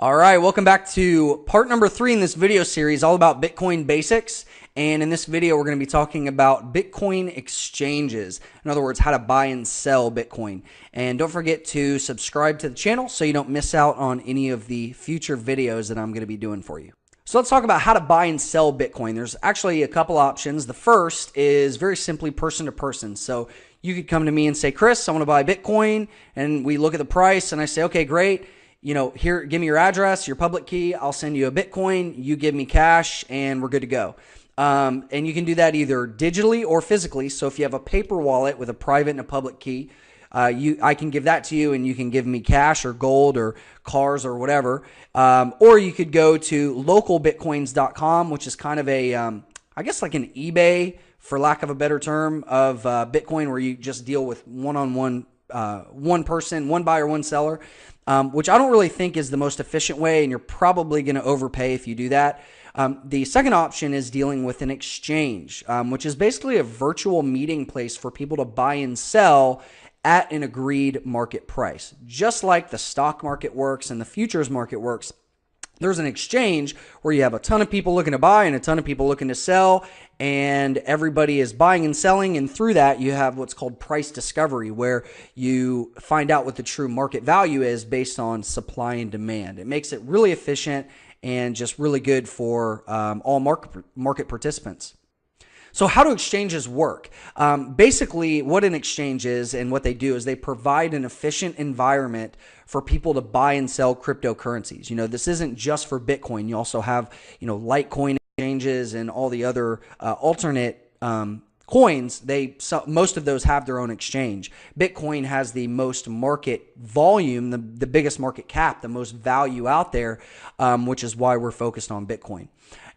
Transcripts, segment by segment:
All right, welcome back to part number 3 in this video series, all about Bitcoin basics. And in this video, we're going to be talking about Bitcoin exchanges. In other words, how to buy and sell Bitcoin. And don't forget to subscribe to the channel so you don't miss out on any of the future videos that I'm going to be doing for you. So let's talk about how to buy and sell Bitcoin. There's actually a couple options. The first is very simply person to person. So you could come to me and say, Chris, I want to buy Bitcoin. And we look at the price and I say, okay, great. Here, give me your address, your public key. I'll send you a Bitcoin. You give me cash and we're good to go. And you can do that either digitally or physically. So if you have a paper wallet with a private and a public key, I can give that to you and you can give me cash or gold or cars or whatever. Or you could go to localbitcoins.com, which is kind of a, I guess like an eBay, for lack of a better term, of Bitcoin, where you just deal with one-on-one, one person, one buyer, one seller. Which I don't really think is the most efficient way, and you're probably going to overpay if you do that. The second option is dealing with an exchange, which is basically a virtual meeting place for people to buy and sell at an agreed market price. Just like the stock market works and the futures market works, there's an exchange where you have a ton of people looking to buy and a ton of people looking to sell, and everybody is buying and selling, and through that you have what's called price discovery, where you find out what the true market value is based on supply and demand. It makes it really efficient and just really good for all market participants. So how do exchanges work? Basically, what an exchange is and what they do is they provide an efficient environment for people to buy and sell cryptocurrencies. This isn't just for Bitcoin. You also have, Litecoin exchanges and all the other alternate coins. Most of those have their own exchange. Bitcoin has the most market volume, the biggest market cap, the most value out there, which is why we're focused on Bitcoin.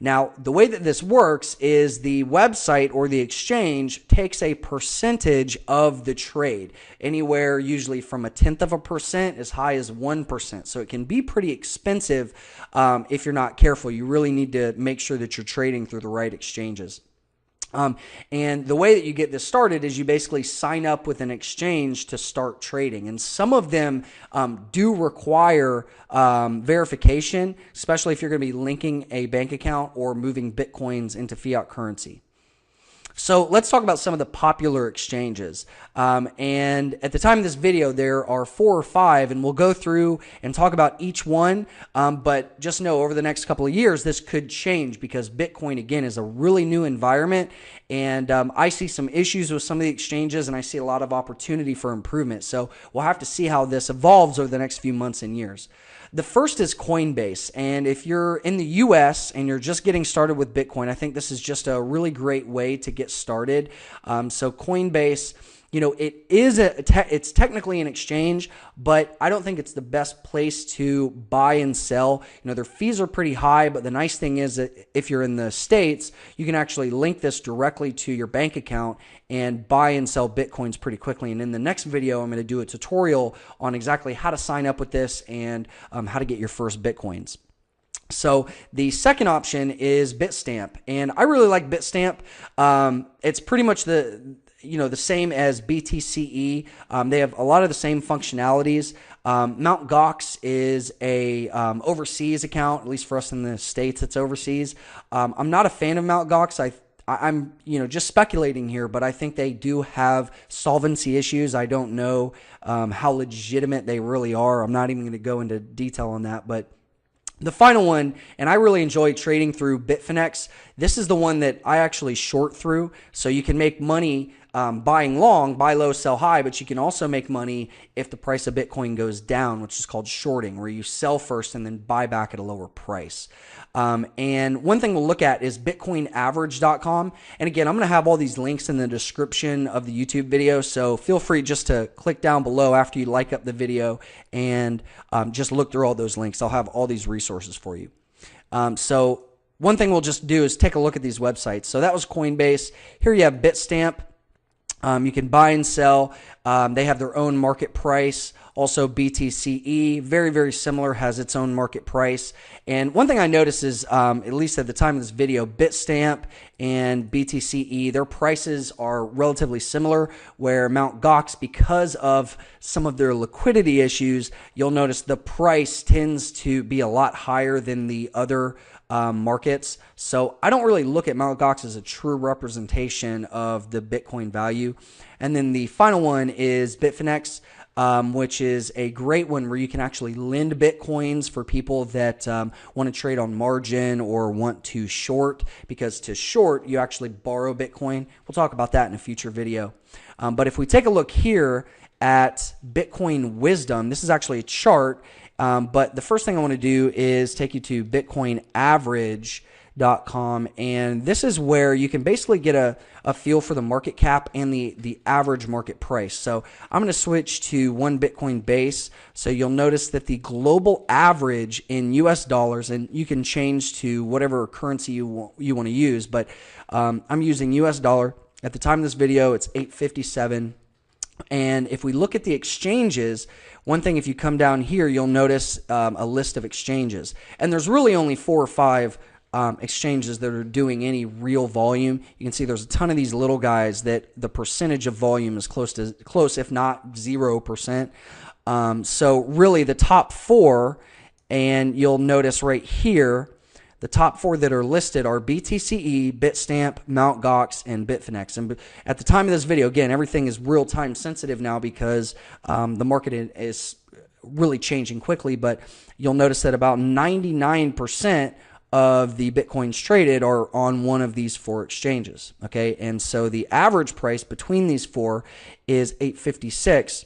Now, the way that this works is the website or the exchange takes a percentage of the trade, anywhere usually from 0.1% as high as 1%. So it can be pretty expensive if you're not careful. You really need to make sure that you're trading through the right exchanges. And the way that you get this started is you basically sign up with an exchange to start trading. And some of them do require verification, especially if you're going to be linking a bank account or moving Bitcoins into fiat currency. So let's talk about some of the popular exchanges. And at the time of this video, there are 4 or 5, and we'll go through and talk about each one. But just know over the next couple of years, this could change because Bitcoin, again, is a really new environment. And I see some issues with some of the exchanges, and I see a lot of opportunity for improvement. So we'll have to see how this evolves over the next few months and years. The first is Coinbase, and if you're in the US and you're just getting started with Bitcoin, I think this is just a really great way to get started. So Coinbase, it's technically an exchange, but I don't think it's the best place to buy and sell. Their fees are pretty high, but the nice thing is that if you're in the States, you can actually link this directly to your bank account and buy and sell Bitcoins pretty quickly. And in the next video, I'm going to do a tutorial on exactly how to sign up with this and how to get your first Bitcoins. So the second option is Bitstamp, and I really like Bitstamp. It's pretty much the same as BTCE. They have a lot of the same functionalities. Mt. Gox is a overseas account, at least for us in the States, it's overseas. I'm not a fan of Mt. Gox. I'm just speculating here, but I think they do have solvency issues. I don't know how legitimate they really are. I'm not even going to go into detail on that, but the final one, and I really enjoy trading through Bitfinex. This is the one that I actually short through. So you can make money buying long, buy low, sell high, but you can also make money if the price of Bitcoin goes down, which is called shorting, where you sell first and then buy back at a lower price. And one thing we'll look at is bitcoinaverage.com. And again, I'm going to have all these links in the description of the YouTube video, so feel free just to click down below after you like up the video and just look through all those links. I'll have all these resources for you. So one thing we'll just do is take a look at these websites. So that was Coinbase. Here you have Bitstamp. You can buy and sell. They have their own market price. Also, BTCE, very, very similar, has its own market price. And one thing I noticed is, at least at the time of this video, Bitstamp and BTCE, their prices are relatively similar, where Mt. Gox, because of some of their liquidity issues, you'll notice the price tends to be a lot higher than the other markets. So I don't really look at Mt. Gox as a true representation of the Bitcoin value. And then the final one is Bitfinex, which is a great one where you can actually lend Bitcoins for people that want to trade on margin or want to short, because to short, you actually borrow Bitcoin. We'll talk about that in a future video. But if we take a look here at Bitcoin Wisdom, this is actually a chart. But the first thing I want to do is take you to bitcoinaverage.com, and this is where you can basically get a feel for the market cap and the average market price. So I'm going to switch to one Bitcoin base. So you'll notice that the global average in US dollars, and you can change to whatever currency you want to use, but I'm using US dollar. At the time of this video, it's 857. And if we look at the exchanges, one thing, if you come down here, you'll notice a list of exchanges. And there's really only 4 or 5 exchanges that are doing any real volume. You can see there's a ton of these little guys that the percentage of volume is close, if not 0%. So really the top 4, and you'll notice right here, the top 4 that are listed are BTCE, Bitstamp, Mt. Gox, and Bitfinex. And at the time of this video, again, everything is real-time sensitive now because the market is really changing quickly. But you'll notice that about 99% of the Bitcoins traded are on one of these 4 exchanges. Okay, and so the average price between these 4 is 856.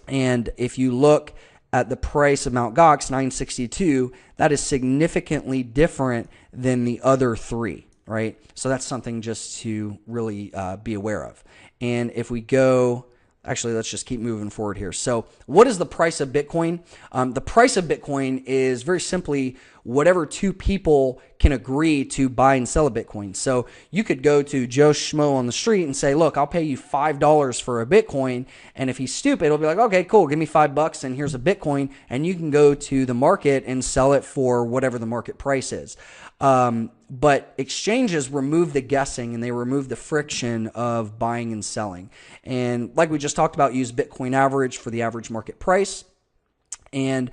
And if you look at the price of Mt. Gox, 962, that is significantly different than the other 3, right? So that's something just to really be aware of. And if we go, actually, let's just keep moving forward here. So what is the price of Bitcoin? The price of Bitcoin is very simply whatever 2 people can agree to buy and sell a Bitcoin. So you could go to Joe Schmo on the street and say, look, I'll pay you $5 for a Bitcoin. And if he's stupid, he'll be like, okay, cool, give me $5 and here's a Bitcoin. And you can go to the market and sell it for whatever the market price is. But exchanges remove the guessing and they remove the friction of buying and selling. And like we just talked about, use Bitcoin average for the average market price. And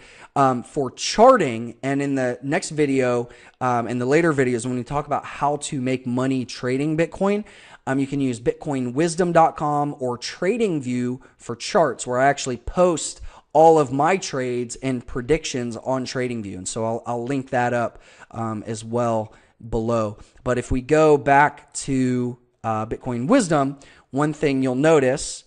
for charting, and in the next video, and the later videos, when we talk about how to make money trading Bitcoin, you can use bitcoinwisdom.com or TradingView for charts, where I actually post all of my trades and predictions on TradingView. And so I'll link that up as well below. But if we go back to Bitcoin Wisdom, one thing you'll notice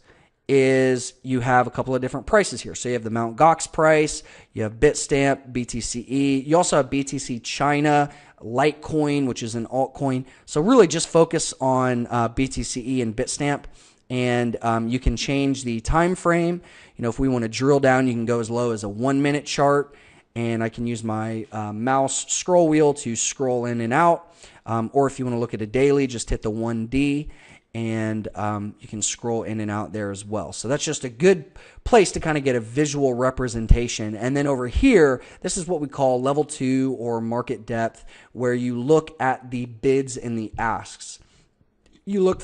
is you have a couple of different prices here. So you have the Mt. Gox price, you have Bitstamp, BTCE. You also have BTC China, Litecoin, which is an altcoin. So really just focus on BTCE and Bitstamp, and you can change the time frame. You know, if we want to drill down, you can go as low as a 1-minute chart, and I can use my mouse scroll wheel to scroll in and out. Or if you want to look at a daily, just hit the 1D, and you can scroll in and out there as well. So that's just a good place to kind of get a visual representation. And then over here, this is what we call level 2 or market depth, where you look at the bids and the asks. You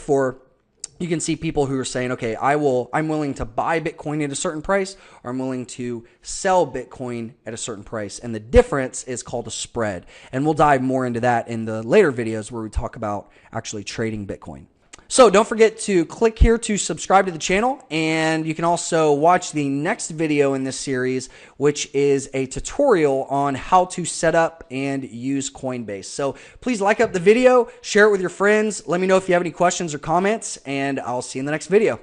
can see people who are saying, okay, I'm willing to buy Bitcoin at a certain price, or I'm willing to sell Bitcoin at a certain price. And the difference is called a spread. And we'll dive more into that in the later videos where we talk about actually trading Bitcoin. So don't forget to click here to subscribe to the channel, and you can also watch the next video in this series, which is a tutorial on how to set up and use Coinbase. So please like up the video, share it with your friends, let me know if you have any questions or comments, and I'll see you in the next video.